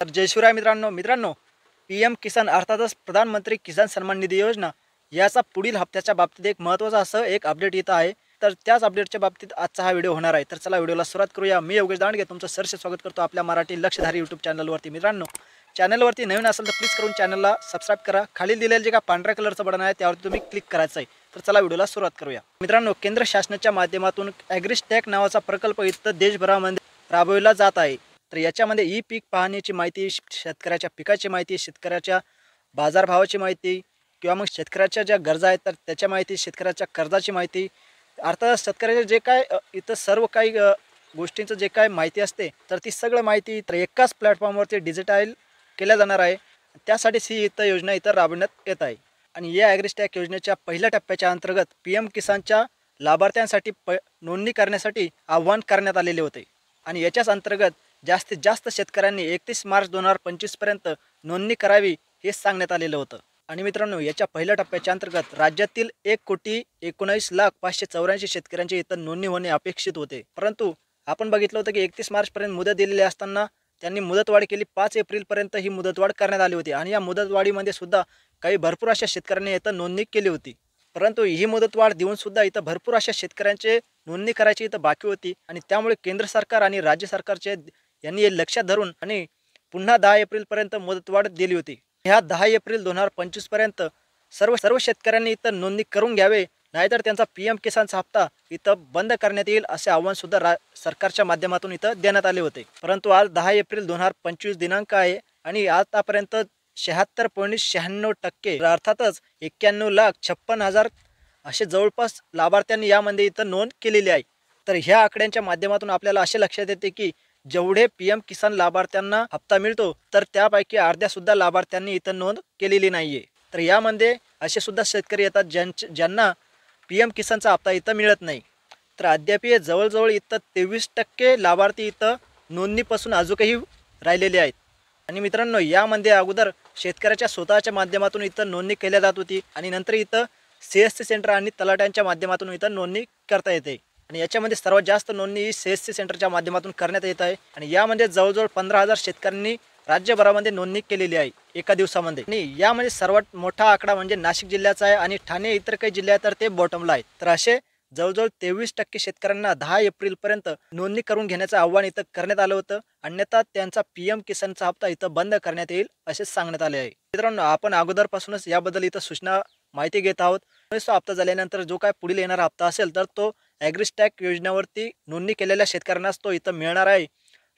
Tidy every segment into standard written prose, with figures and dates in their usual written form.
तर जय शिवराय मित्रांनो P M किसान अर्थातच प्रधानमंत्री किसान सन्मान निधी योजना याचा पुढील हप्त्याच्या बाबतीत एक महत्त्वाचा असं एक अपडेट येत आहे। तर त्याच अपडेटच्या बाबतीत आजचा हा व्हिडिओ होणार आहे। तर चला व्हिडिओला सुरुवात करूया। मी योगेश दांडगे तुमचं सहर्ष स्वागत करतो आपल्या मराठी लक्षधारी यूट्यूब चॅनलवरती। मित्रांनो, चॅनलवरती नवीन असेल तर प्लीज करून चॅनलला सबस्क्राईब करा। खाली दिलेलं जे का पांढऱ्या कलरचं बटन आहे त्यावरती तुम्ही क्लिक करायचं आहे। तर चला व्हिडिओला सुरुवात करूया। मित्रांनो, केंद्र शासनाच्या माध्यमातून ॲग्रिस्टॅक नावाचा प्रकल्प इथं देशभरामध्ये राबविला जात आहे। तर याच्यामध्ये ई पीक पाहणीची माहिती, शेतकऱ्याच्या पिकाची माहिती, शेतकऱ्याच्या बाजारभावाची माहिती किंवा मग शेतकऱ्याच्या ज्या गरजा आहेत तर त्याच्या माहिती, शेतकऱ्याच्या कर्जाची माहिती, अर्थात शेतकऱ्याचे जे काय इथं सर्व काही गोष्टींचं जे काय माहिती असते तर ती सगळं माहिती तर एकाच प्लॅटफॉर्मवरती डिजिटाईल केल्या जाणार आहे। त्यासाठी ही इथं योजना इथं राबवण्यात येत आहे। आणि या ॲग्रिस्टॅक योजनेच्या पहिल्या टप्प्याच्या अंतर्गत PM किसानच्या लाभार्थ्यांसाठी नोंदणी करण्यासाठी आवाहन करण्यात आलेले होते। आणि याच्याच अंतर्गत जास्तीत जास्त शेतकऱ्यांनी 31 मार्च 2025 पर्यंत नोंदणी करावी हे सांगण्यात आलेलं होतं। आणि मित्रांनो, याच्या पहिल्या टप्प्याच्या अंतर्गत राज्यातील 1,19,05,84 शेतकऱ्यांची इथं नोंदणी होणे अपेक्षित होते। परंतु आपण बघितलं होतं की 31 मार्च पर्यंत मुदत दिलेली असताना त्यांनी मुदतवाढ केली। 5 एप्रिल पर्यंत ही मुदतवाढ करण्यात आली होती। आणि या मुदतवाढीमध्ये सुद्धा काही भरपूर अशा शेतकऱ्यांनी इथं नोंदणी केली होती। परंतु ही मुदतवाढ देऊन सुद्धा इथं भरपूर अशा शेतकऱ्यांचे नोंदणी करायची इथं बाकी होती। आणि त्यामुळे केंद्र सरकार आणि राज्य सरकारचे यांनी हे लक्षात धरून आणि पुन्हा 10 एप्रिलपर्यंत मुदतवाढ दिली होती। ह्या 10 एप्रिल 2025 पर्यंत सर्व शेतकऱ्यांनी इथं नोंदणी करून घ्यावे, नाहीतर त्यांचा PM किसानचा हप्ता इथं बंद करण्यात येईल असे आव्हान सुद्धा सरकारच्या माध्यमातून इथं देण्यात आले होते। परंतु आज 10 एप्रिल 2025 दिनांक आहे आणि आतापर्यंत 76.96% अर्थातच 91,56,000 असे जवळपास लाभार्थ्यांनी यामध्ये इथं नोंद केलेली आहे। तर ह्या आकड्यांच्या माध्यमातून आपल्याला असे लक्षात येते की जेवढे PM किसान लाभार्थ्यांना हप्ता मिळतो तर त्यापैकी अर्ध्यासुद्धा लाभार्थ्यांनी इथं नोंद केलेली नाहीये। तर यामध्ये असे सुद्धा शेतकरी येतात ज्यांना PM किसानचा हप्ता इथं मिळत नाही। तर अद्याप जवळजवळ इथं 23% लाभार्थी इथं नोंदणीपासून अजूनही राहिलेले आहेत। आणि मित्रांनो, यामध्ये अगोदर शेतकऱ्याच्या स्वतःच्या माध्यमातून इथं नोंदणी केल्या जात होती आणि नंतर इथं CSC सेंटर आणि तलाट्यांच्या माध्यमातून इथं नोंदणी करता येते। आणि याच्यामध्ये सर्वात जास्त नोंदणी ही CSC सेंटरच्या माध्यमातून करण्यात येत आहे। आणि यामध्ये जवळजवळ 15,000 शेतकऱ्यांनी राज्यभरामध्ये नोंदणी केलेली आहे एका दिवसामध्ये। आणि यामध्ये सर्वात मोठा आकडा म्हणजे नाशिक जिल्ह्याचा आहे आणि ठाणे इतर काही जिल्ह्यात तर ते बॉटमला आहेत। तर असे जवळजवळ 23% शेतकऱ्यांना 10 एप्रिलपर्यंत नोंदणी करून घेण्याचं आव्हान इथं करण्यात आलं होतं, अन्यथा त्यांचा PM किसानचा हप्ता इथं बंद करण्यात येईल असे सांगण्यात आले आहे। मित्रांनो, आपण अगोदरपासूनच याबद्दल इथं सूचना माहिती घेत आहोत। 19 हप्ता झाल्यानंतर जो काय पुढील येणारा हप्ता असेल तर तो ॲग्रिस्टॅक योजनेवरती नोंदणी केलेल्या शेतकऱ्यांनाच तो इथं मिळणार आहे,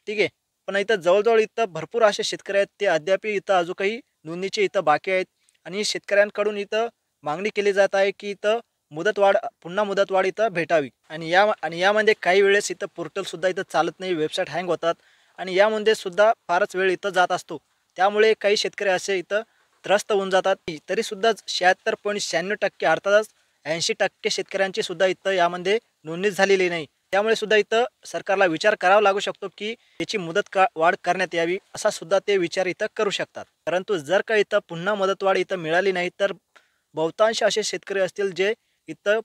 ठीक आहे। पण इथं जवळजवळ इथं भरपूर असे शेतकरी आहेत ते अद्याप इथं अजूनही नोंदणीचे इथं बाकी आहेत। आणि शेतकऱ्यांकडून इथं मागणी केली जात आहे की इथं पुन्हा मुदतवाढ इथं भेटावी। आणि यामध्ये काही वेळेस इथं पोर्टलसुद्धा इथं चालत नाही, वेबसाईट हँग होतात आणि यामध्ये सुद्धा फारच वेळ इथं जात असतो। त्यामुळे काही शेतकरी असे इथं त्रस्त होऊन जातात। तरीसुद्धा 76.96% अर्थातच 80% शेतकऱ्यांची सुद्धा इथं यामध्ये नोंदणी झालेली नाही। त्यामुळे सुद्धा इथं सरकारला विचार करावा लागू शकतो की याची वाढ करण्यात यावी, असा सुद्धा ते विचार इथं करू शकतात। परंतु जर का इथं पुन्हा मुदतवाढ इथं मिळाली नाही तर बहुतांश असे शेतकरी असतील जे इथं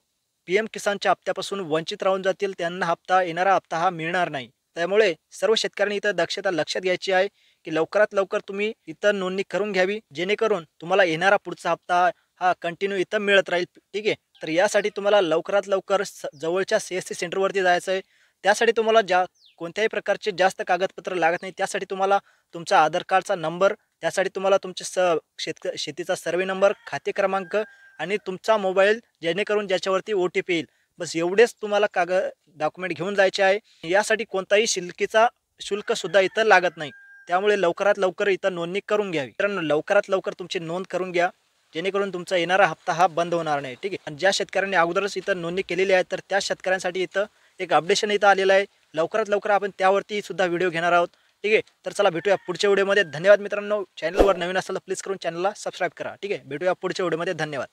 PM किसानच्या हप्त्यापासून वंचित राहून जातील, त्यांना येणारा हप्ता हा मिळणार नाही। त्यामुळे सर्व शेतकऱ्यांनी इथं दक्षता लक्षात घ्यायची आहे की लवकरात लवकर तुम्ही इथं नोंदणी करून घ्यावी, जेणेकरून तुम्हाला येणारा पुढचा हप्ता हा कंटिन्यू इथं मिळत राहील, ठीक आहे। तर यासाठी तुम्हाला लवकरात लवकर जवळच्या CSC सेंटरवरती जायचं आहे। त्यासाठी तुम्हाला कोणत्याही प्रकारचे जास्त कागदपत्र लागत नाही। त्यासाठी तुम्हाला तुमचा आधार कार्डचा नंबर, त्यासाठी तुम्हाला तुमचे शेतीचा सर्वे नंबर, खाते क्रमांक आणि तुमचा मोबाईल, जेणेकरून ज्याच्यावरती OTP येईल, बस एवढेच तुम्हाला डॉक्युमेंट घेऊन जायचे आहे। यासाठी कोणताही शुल्कसुद्धा इथं लागत नाही। त्यामुळे लवकरात लवकर इथं नोंदणी करून घ्यावी। मित्रांनो, लवकरात लवकर तुमची नोंद करून घ्या, जेणेकरून तुमचा येणारा हप्ता हा बंद होणार नाही, ठीक आहे। आणि ज्या शेतकऱ्यांनी अगोदरच इथं नोंदणी केलेली आहे तर त्या शेतकऱ्यांसाठी इथं एक अपडेशन इथं आलेलं आहे। लवकरात लवकर आपण त्यावरती सुद्धा व्हिडिओ घेणार आहोत, ठीक आहे। तर चला भेटूया पुढच्या व्हिडिओमध्ये। धन्यवाद मित्रांनो। चॅनलवर नवीन असेल तर प्लीज करून चॅनलला सबस्क्राईब करा, ठीक आहे। भेटूया पुढच्या व्हिडिओमध्ये। धन्यवाद।